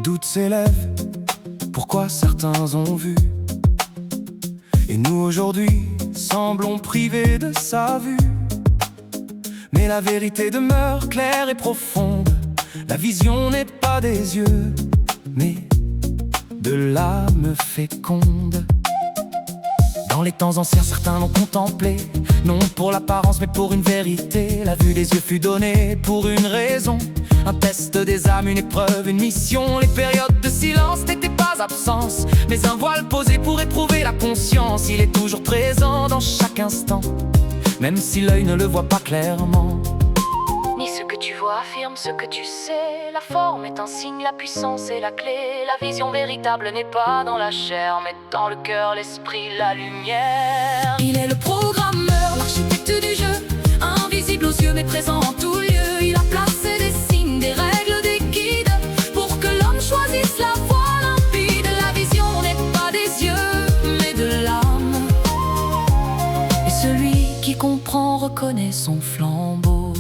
doute s'élève, pourquoi certains ont vu, et nous aujourd'hui semblons privés de sa vue. Mais la vérité demeure claire et profonde. La vision n'est pas des yeux, mais de l'âme féconde. Dans les temps anciens, certains l'ont contemplé, non pour l'apparence mais pour une vérité. La vue des yeux fut donnée pour une raison, un test des âmes, une épreuve, une mission. Les périodes de silence n'étaient pas absence, mais un voile posé pour éprouver la conscience. Il est toujours présent dans chaque instant, même si l'œil ne le voit pas clairement. Ni ce que tu vois affirme ce que tu sais. La forme est un signe, la puissance est la clé. La vision véritable n'est pas dans la chair, mais dans le cœur, l'esprit, la lumière. Il est le programmeur, l'architecte du jeu, invisible aux yeux mais présent en tout lieu. Il a placé des signes, des règles, des guides, pour que l'homme choisisse la voie limpide. La vision n'est pas des yeux, mais de l'âme. Et celui qui comprend reconnaît son flambeau.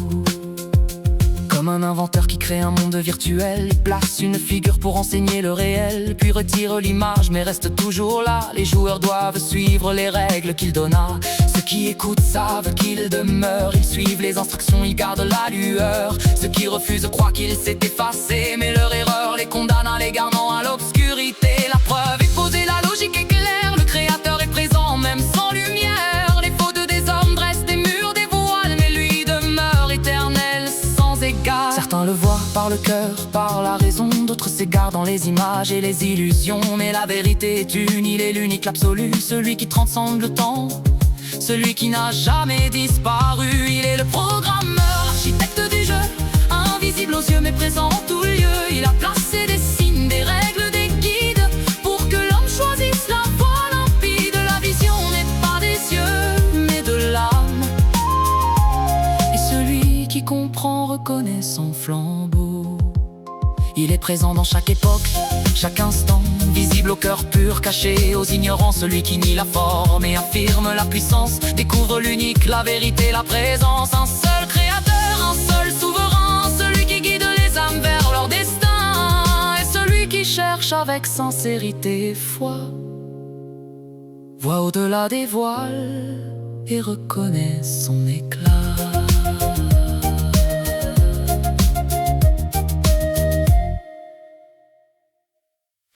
Comme un inventeur qui crée un monde virtuel, il place une figure pour enseigner le réel, puis retire l'image mais reste toujours là. Les joueurs doivent suivre les règles qu'il donna. Ceux qui écoutent savent qu'il demeure, ils suivent les instructions, ils gardent la lueur. Ceux qui refusent croient qu'il s'est effacé, mais leur erreur les condamne à l'égarement, à l'obscurité. La preuve est posée, la logique est claire, le créateur est présent même sans lumière. Les fautes des hommes dressent des murs, des voiles, mais lui demeure éternel sans égard. Certains le voient par le cœur, par la raison, d'autres s'égarent dans les images et les illusions. Mais la vérité est une, il est l'unique, l'absolu, celui qui transcende le temps, celui qui n'a jamais disparu. Il est le programmeur, l'architecte du jeu, invisible aux yeux mais présent en tout lieu. Il a placé des signes, des règles, des guides, pour que l'homme choisisse la voie limpide. La vision n'est pas des yeux, mais de l'âme. Et celui qui comprend reconnaît son flambeau. Il est présent dans chaque époque, chaque instant, visible au cœur pur, caché aux ignorants. Celui qui nie la forme et affirme la puissance, découvre l'unique, la vérité, la présence. Un seul créateur, un seul souverain, celui qui guide les âmes vers leur destin. Et celui qui cherche avec sincérité et foi, voit au-delà des voiles et reconnaît son éclat.